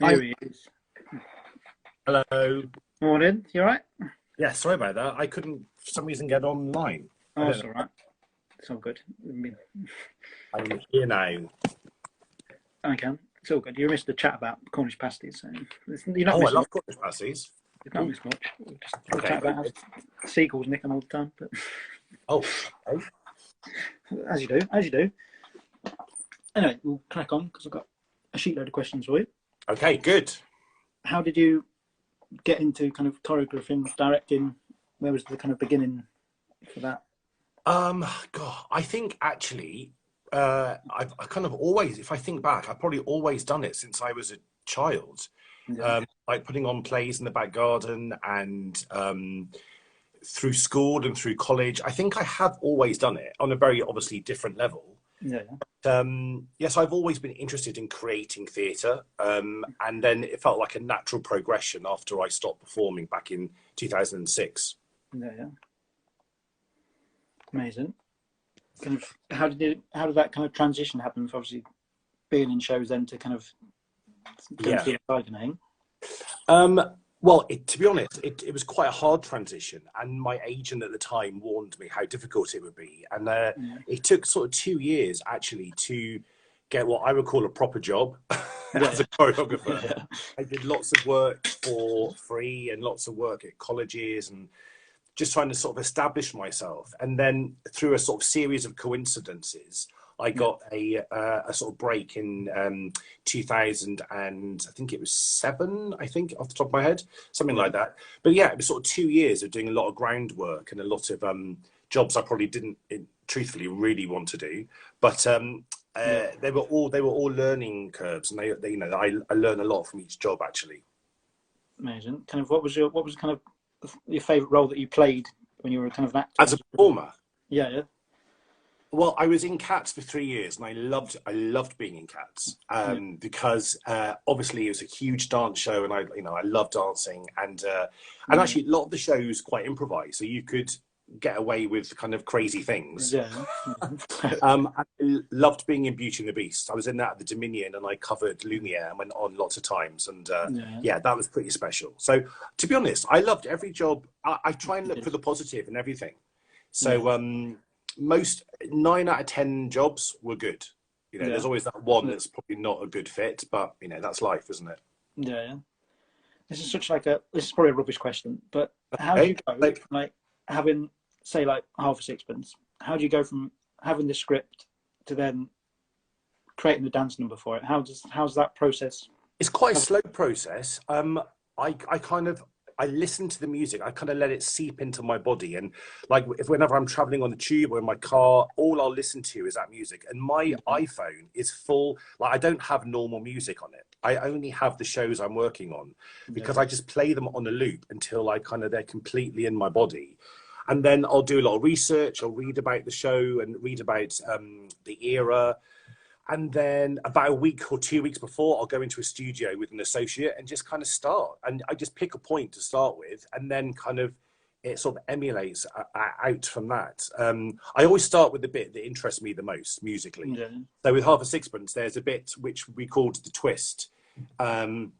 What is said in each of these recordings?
Hi, Here he is. hello. Morning. You all right? Yeah, sorry about that. I couldn't, for some reason, get online. I Oh, don't it's know. all right. It's all good. I'm here now. I can. It's all good. You missed the chat about Cornish pasties, so you're not Oh, I missing much. love Cornish pasties. You're not missing much. We'll just Okay. chat about how seagulls nick them all the time, but Oh, okay. as you do, as you do. Anyway, we'll crack on because I've got a sheetload of questions for you. Okay, good. How did you get into kind of choreographing, directing? Where was the kind of beginning for that? God, I think actually, I kind of always, if I think back, I've probably always done it since I was a child. Yeah, Like putting on plays in the back garden and through school and through college. I think I have always done it on a very obviously different level. yeah, Yes, I've always been interested in creating theatre, and then it felt like a natural progression after I stopped performing back in 2006. yeah. Amazing. Kind of, how did that kind of transition happen? From obviously being in shows, then to kind of going to Yeah. the other side of name. Um, well, to be honest, it was quite a hard transition, and my agent at the time warned me how difficult it would be. And Yeah, it took sort of 2 years actually to get what I would call a proper job as yeah, a choreographer. yeah, I did lots of work for free and lots of work at colleges and just trying to sort of establish myself. And then through a sort of series of coincidences, I yeah, got a sort of break in 2000 and I think it was seven, I think off the top of my head, something yeah, like that. But yeah, it was sort of 2 years of doing a lot of groundwork and a lot of jobs I probably didn't truthfully really want to do. But yeah. they were all learning curves, and they I learned a lot from each job actually. Amazing. Kind of, what was kind of your favourite role that you played when you were kind of an actor? As a performer, Yeah, yeah, well, I was in Cats for 3 years, and I loved being in Cats yeah, because obviously it was a huge dance show, and I love dancing, and yeah, actually a lot of the shows quite improvised, so you could get away with kind of crazy things. yeah. I loved being in Beauty and the Beast. I was in that at the Dominion, and I covered Lumiere and went on lots of times, and Yeah, yeah, that was pretty special. So to be honest, I loved every job. I try and look yeah, for the positive in everything. yeah, So most 9 out of 10 jobs were good. yeah, There's always that one that's probably not a good fit, but that's life, isn't it? yeah. This is probably a rubbish question, but how do Okay. you go from like having, say, like half a sixpence? How do you go from having the script to then creating the dance number for it? How's that process? It's quite a slow process. I kind of I listen to the music. I kind of let it seep into my body, and like if whenever I'm traveling on the tube or in my car, all I'll listen to is that music. And my Yeah, iPhone is full. Like I don't have normal music on it. I only have the shows I'm working on because yeah, I just play them on a loop until I kind of they're completely in my body. And then I'll do a lot of research. I'll read about the show and read about the era, and then about a week or 2 weeks before, I'll go into a studio with an associate and just kind of start. And I just pick a point to start with, and then kind of it sort of emulates out from that. I always start with the bit that interests me the most musically. yeah, So with Half a Sixpence, there's a bit which we called the twist, um,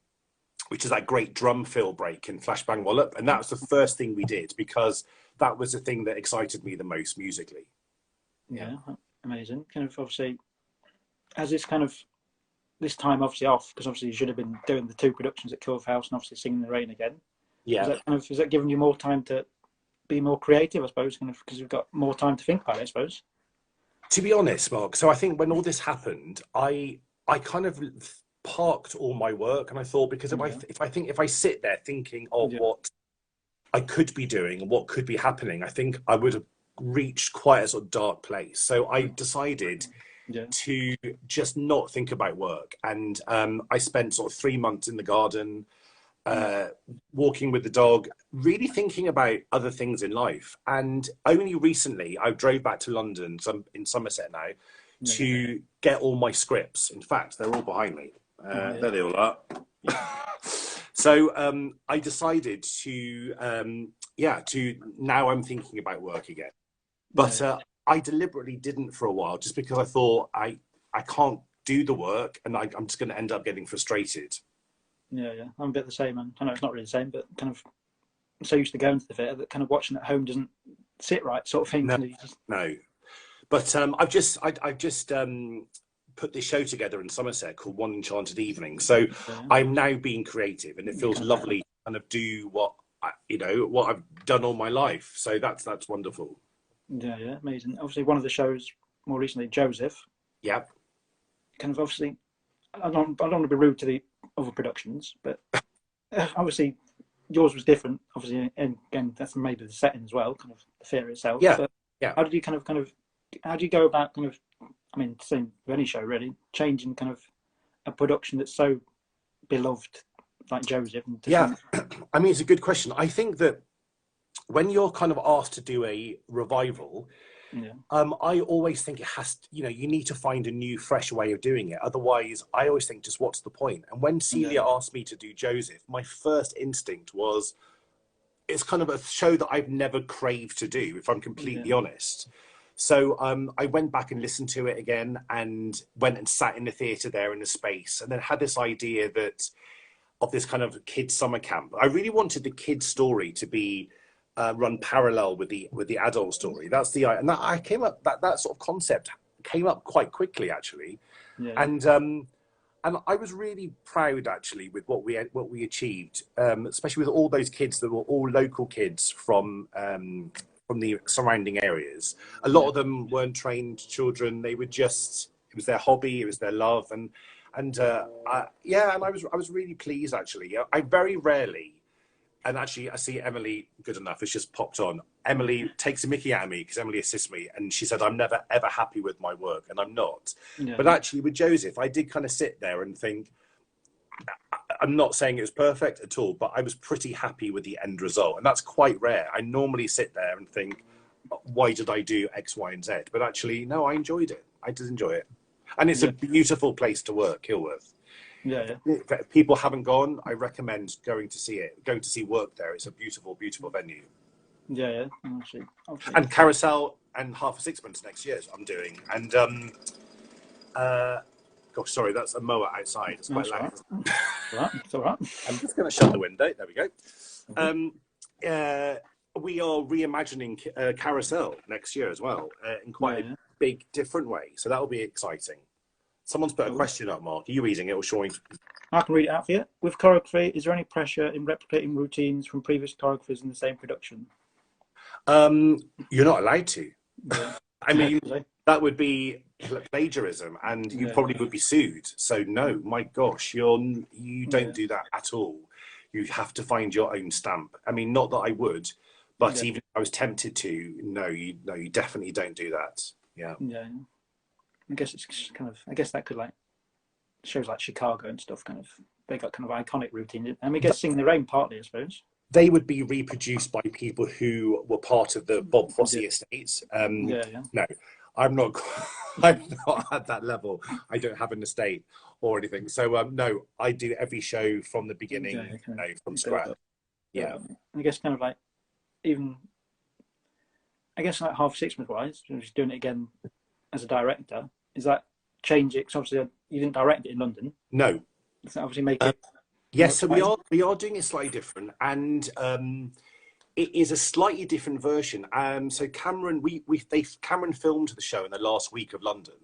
which is that great drum fill break in Flash Bang Wallop. And that was the first thing we did because that was the thing that excited me the most musically. Yeah. yeah. Amazing. Kind of obviously, as this time obviously off, because obviously you should have been doing the two productions at Killoff House and obviously Singing in the Rain again. Yeah. Is that giving you more time to be more creative, I suppose, kind of because you've got more time to think about it, I suppose. To be honest, Mark, so I think when all this happened, I kind of parked all my work, and I thought, because Yeah, if I sit there thinking of yeah, what I could be doing and what could be happening, I think I would have reached quite a sort of dark place. So I decided yeah, to just not think about work, and I spent sort of 3 months in the garden, yeah, uh, walking with the dog, really thinking about other things in life. And only recently, I drove back to London, in Somerset now, yeah, to get all my scripts. In fact, they're all behind me. yeah, There they all are. So I decided to now I'm thinking about work again. yeah, But I deliberately didn't for a while, just because I thought I can't do the work, and I'm just going to end up getting frustrated. Yeah, yeah. I'm a bit the same, man. I know it's not really the same, but kind of I'm so used to going to the theatre that kind of watching at home doesn't sit right, sort of thing. No, Kind of just... no. But I've just put this show together in Somerset called One Enchanted Evening. So Yeah, I'm now being creative, and it you feels kind of lovely to kind of do what what I've done all my life. So that's wonderful. yeah, yeah, amazing. Obviously, one of the shows more recently, Joseph, Yeah, kind of obviously, I don't want to be rude to the other productions, but obviously yours was different. Obviously, and again, that's maybe the setting as well, kind of the theatre itself. yeah, But yeah. how did you how do you go about kind of, I mean, same with any show really, changing kind of a production that's so beloved like Joseph? And Yeah, I mean, it's a good question. I think that when you're kind of asked to do a revival, yeah, I always think it has to, you need to find a new, fresh way of doing it. Otherwise, I always think, just what's the point? And when Celia yeah, asked me to do Joseph, my first instinct was, it's kind of a show that I've never craved to do, if I'm yeah, completely honest. So I went back and listened to it again and went and sat in the theatre there in the space, and then had this idea that of this kind of kids summer camp. I really wanted the kids story to be run parallel with the adult story. That's the and that I came up that sort of concept came up quite quickly actually, yeah, and I was really proud actually with what we achieved, especially with all those kids that were all local kids from the surrounding areas. A lot yeah, of them weren't trained children; they were just, it was their hobby, it was their love, and I was really pleased actually. I very rarely, and actually I see Emily good enough, it's just popped on. Emily takes a mickey out of me because Emily assists me, and she said I'm never ever happy with my work, and I'm not. yeah, But actually with Joseph, I did kind of sit there and think, I'm not saying it was perfect at all, but I was pretty happy with the end result, and that's quite rare. I normally sit there and think, why did I do X, Y, and Z? But actually, no, I enjoyed it. I did enjoy it. And it's a yeah, beautiful place to work, Kilworth. yeah, yeah, If people haven't gone, I recommend going to see it, going to see work there. It's a beautiful, beautiful venue. yeah, yeah. Obviously. And Carousel and Half a Sixpence next year I'm doing. And gosh, sorry, that's a mower outside. It's quite loud. Right. It's all right. I'm just going to shut the window. There we go. We are reimagining Carousel next year as well, in quite a big, different way. So that will be exciting. Someone's put a question up, Mark. Are you reading it or showing? I can read it out for you. With choreography, is there any pressure in replicating routines from previous choreographers in the same production? You're not allowed to. Yeah. I mean, that would be plagiarism, and you probably would be sued. So no, my gosh, you don't do that at all. You have to find your own stamp. I mean, not that I would, but even if I was tempted to, no, you definitely don't do that. Yeah. Yeah. I guess it's kind of. I guess that could like shows like Chicago and stuff. Kind of, they got kind of iconic routines. I mean, I guess Sing in the Rain partly, I suppose. They would be reproduced by people who were part of the Bob Fosse estates. No, I'm not. I'm not at that level. I don't have an estate or anything. So no, I do every show from the beginning, from scratch. Yeah. I guess kind of like even. I guess like Half Sixpence wise, just doing it again as a director. Is that change it? Because obviously you didn't direct it in London. No. Does that obviously make it? Yes, so we are doing it slightly different, and it is a slightly different version. So Cameron, Cameron filmed the show in the last week of London,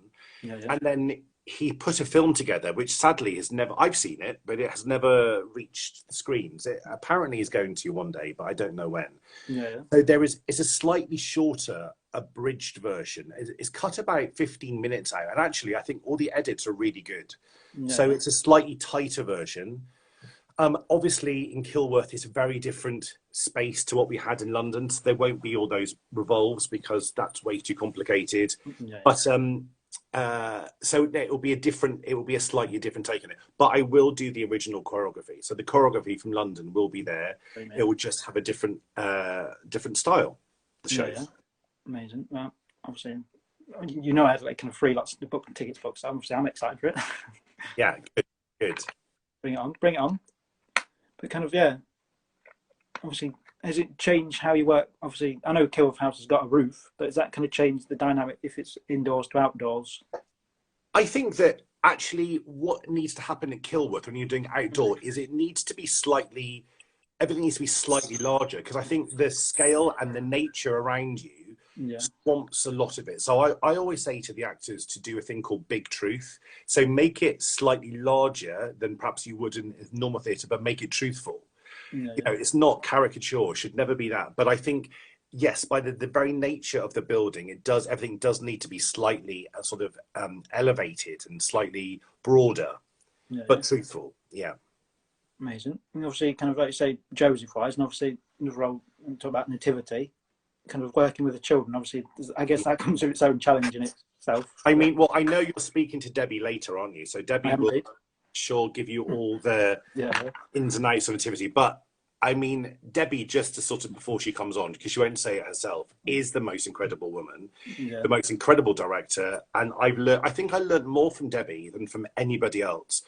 and then he put a film together, which sadly has never. I've seen it, but it has never reached the screens. It apparently is going to one day, but I don't know when. So it's a slightly shorter, abridged version. It's cut about 15 minutes out, and actually, I think all the edits are really good. So it's a slightly tighter version. Obviously, in Kilworth, it's a very different space to what we had in London. So there won't be all those revolves because that's way too complicated. But so it will be a slightly different take on it. But I will do the original choreography. So the choreography from London will be there. It will just have a different style. The show. Amazing. Well, obviously, I had like kind of free lots of book and tickets booked. So obviously, I'm excited for it. Yeah, good. Bring it on. But kind of, obviously, has it changed how you work? Obviously, I know Killoff House has got a roof, but has that kind of changed the dynamic if it's indoors to outdoors? I think that actually what needs to happen at Kilworth when you're doing outdoor is everything needs to be slightly larger, because I think the scale and the nature around you swamps a lot of it. So I always say to the actors to do a thing called big truth. So make it slightly larger than perhaps you would in normal theatre, but make it truthful. You know, it's not caricature, should never be that. But I think, yes, by the very nature of the building, everything does need to be slightly sort of elevated and slightly broader, but truthful. Yeah. Amazing. And obviously, kind of like you say, Joseph-wise, and obviously another role, talk about Nativity, kind of working with the children. Obviously, I guess that comes with its own challenge in itself. I mean, well, I know you're speaking to Debbie later, aren't you? So Debbie will sure give you all the ins and outs of Nativity. But I mean, Debbie, just to sort of, before she comes on, because she won't say it herself, is the most incredible woman, the most incredible director. And I think I learned more from Debbie than from anybody else.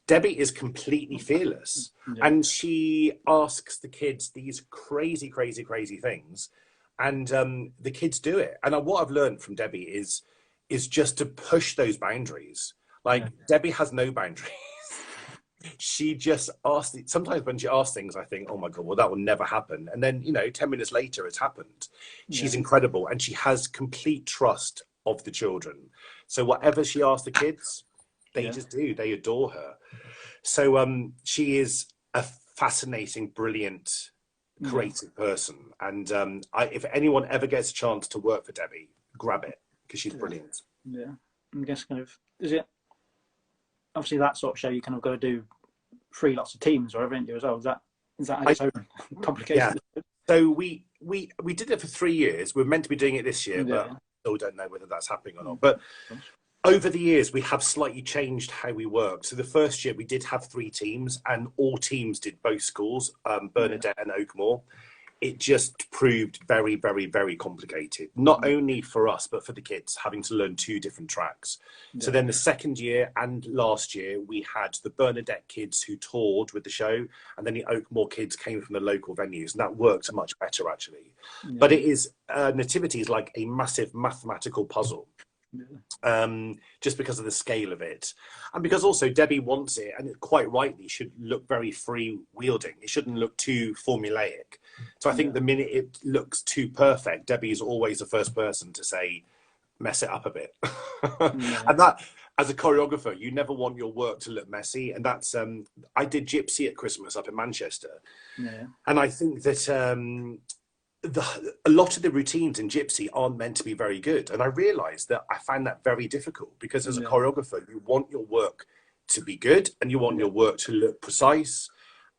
Debbie is completely fearless, and she asks the kids these crazy, crazy, crazy things, and the kids do it. And what I've learned from Debbie is just to push those boundaries. Like Debbie has no boundaries. She just asks. Sometimes when she asks things, I think, "Oh my God, well that will never happen." And then 10 minutes later, it's happened. She's incredible, and she has complete trust of the children. So whatever she asks the kids, they just do. They adore her. So she is a fascinating, brilliant, creative person. And if anyone ever gets a chance to work for Debbie, grab it, because she's brilliant. Yeah. I guess kind of, is it, obviously that sort of show you kind of got to do lots of teams or everything as well. Is that I guess complicated? Yeah. So we did it for 3 years. We're meant to be doing it this year, but I still don't know whether that's happening or not. But over the years, we have slightly changed how we work. So the first year we did have 3 teams, and all teams did both schools, Bernadette and Oakmore. It just proved very, very, very complicated, not only for us, but for the kids, having to learn 2 different tracks. So then the second year and last year, we had the Bernadette kids who toured with the show, and then the Oakmore kids came from the local venues, and that worked much better, actually. But it is, Nativity is like a massive mathematical puzzle. Just because of the scale of it, and because also Debbie wants it, and quite rightly, should look very free-wielding. It shouldn't look too formulaic. So I think the minute it looks too perfect, Debbie is always the first person to say, mess it up a bit. And that, as a choreographer, you never want your work to look messy. And that's I did Gypsy at Christmas up in Manchester, and I think that a lot of the routines in Gypsy aren't meant to be very good. And I realized that I found that very difficult, because as a choreographer, you want your work to be good, and you want your work to look precise.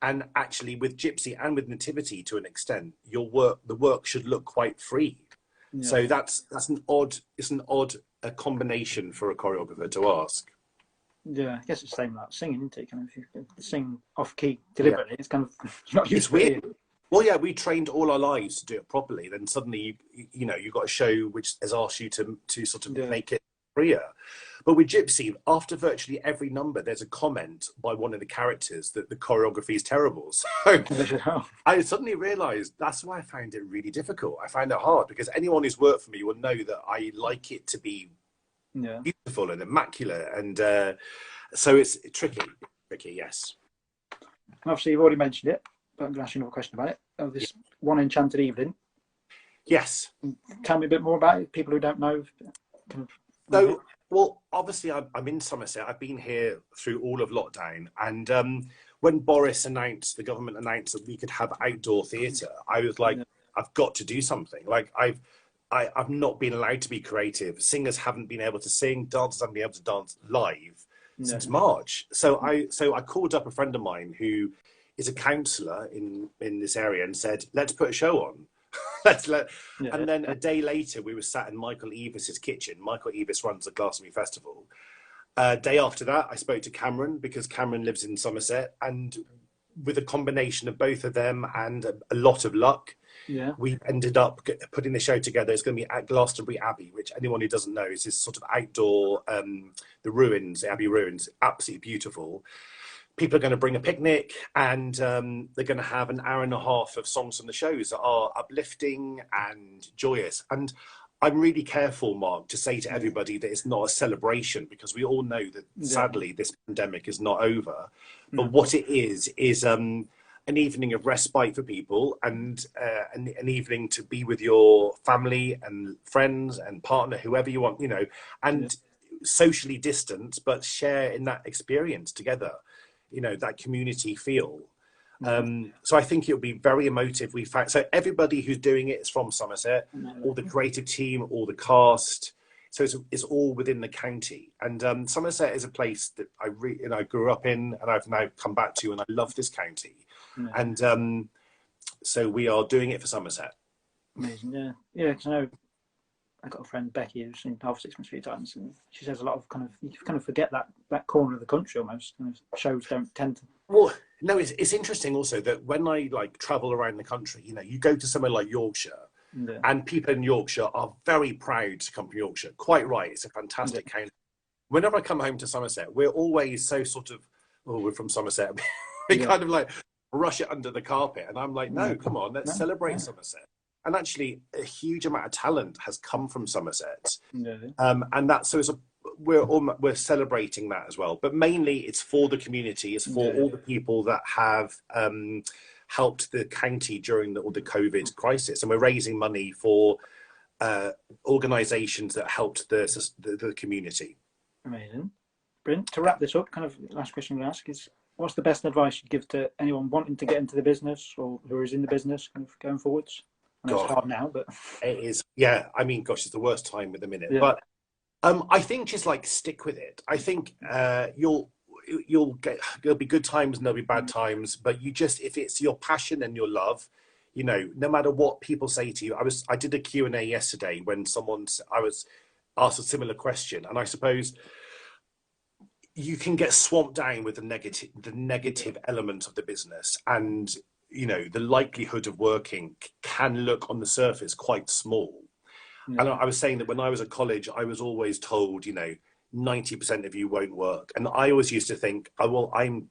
And actually with Gypsy and with Nativity, to an extent, the work should look quite free. So that's an odd combination for a choreographer to ask. Yeah, I guess it's the same like singing, isn't it? Kind of, if you sing off key deliberately, it's kind of not used to it. Well, yeah, we trained all our lives to do it properly. Then suddenly, you've got a show which has asked you to sort of make it freer. But with Gypsy, after virtually every number, there's a comment by one of the characters that the choreography is terrible. So I suddenly realised that's why I found it really difficult. I found it hard, because anyone who's worked for me will know that I like it to be beautiful and immaculate. And so it's tricky, yes. And obviously, you've already mentioned it, but I'm going to ask you another question about it. This one Enchanted Evening. Yes. Tell me a bit more about it, people who don't know. So, well, obviously, I'm in Somerset. I've been here through all of lockdown. And when the government announced that we could have outdoor theatre, I was like, I've got to do something. Like, I've not been allowed to be creative. Singers haven't been able to sing. Dancers haven't been able to dance live since March. So I called up a friend of mine who is a counsellor in this area and said, let's put a show on. And then a day later, we were sat in Michael Evis's kitchen. Michael Evis runs the Glastonbury Festival. Day after that, I spoke to Cameron, because Cameron lives in Somerset. And with a combination of both of them and a lot of luck, we ended up putting the show together. It's going to be at Glastonbury Abbey, which anyone who doesn't know is this sort of outdoor, the ruins, the Abbey ruins, absolutely beautiful. People are going to bring a picnic, and they're going to have an hour and a half of songs from the shows that are uplifting and joyous. And I'm really careful, Mark, to say to everybody that it's not a celebration, because we all know that sadly this pandemic is not over. But what it is an evening of respite for people, and an evening to be with your family and friends and partner, whoever you want, you know, and socially distance, but share in that experience together, you know, that community feel. So I think it'll be very emotive. So everybody who's doing it is from Somerset, all the creative team, all the cast. So it's all within the county. And Somerset is a place that I grew up in, and I've now come back to, and I love this county. And so we are doing it for Somerset. Amazing, yeah. Yeah, because I know I've got a friend, Becky, who's seen Half Sixpence a few times, and she says a lot of you kind of forget that corner of the country almost. Kind of shows don't tend to. Well, no, it's interesting also that when I travel around the country, you know, you go to somewhere like Yorkshire, and people in Yorkshire are very proud to come from Yorkshire. Quite right, it's a fantastic county. Whenever I come home to Somerset, we're always so sort of, oh, we're from Somerset. We kind of brush it under the carpet, and I'm like, no, come on, let's celebrate Somerset. And actually, a huge amount of talent has come from Somerset, and that's so we're celebrating that as well. But mainly, it's for the community. It's for all the people that have helped the county during the COVID crisis, and we're raising money for organisations that helped the community. Amazing, brilliant. To wrap this up, kind of last question I'm going to ask is, what's the best advice you'd give to anyone wanting to get into the business, or who is in the business, kind of going forwards? I know it's hard now, but it is. Yeah, I mean, gosh, it's the worst time at the minute. But I think just stick with it. I think there'll be good times and there'll be bad times. But if it's your passion and your love, you know, no matter what people say to you. I did a Q and A yesterday when I was asked a similar question, and I suppose you can get swamped down with the negative element of the business, and you know, the likelihood of working can look on the surface quite small. And I was saying that when I was at college, I was always told, you know, 90% of you won't work. And I always used to think, oh, well, I'm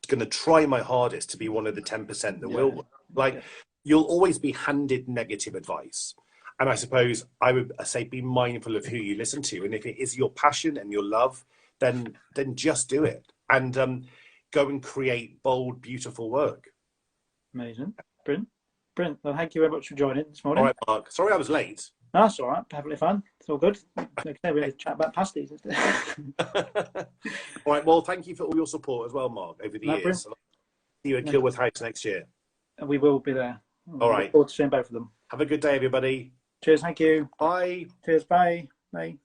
going to try my hardest to be one of the 10% that will work. You'll always be handed negative advice. And I suppose I would say be mindful of who you listen to. And if it is your passion and your love, then just do it. And go and create bold, beautiful work. Amazing. Brilliant. Well, thank you very much for joining this morning. All right, Mark. Sorry I was late. No, that's all right. Perfectly fine. It's all good. Like I say, we chat about pasties. All right. Well, thank you for all your support as well, Mark, over the years. See you at Killoff House next year. And we will be there. All right. Look forward to seeing both of them. Have a good day, everybody. Cheers. Thank you. Bye. Cheers. Bye. Bye.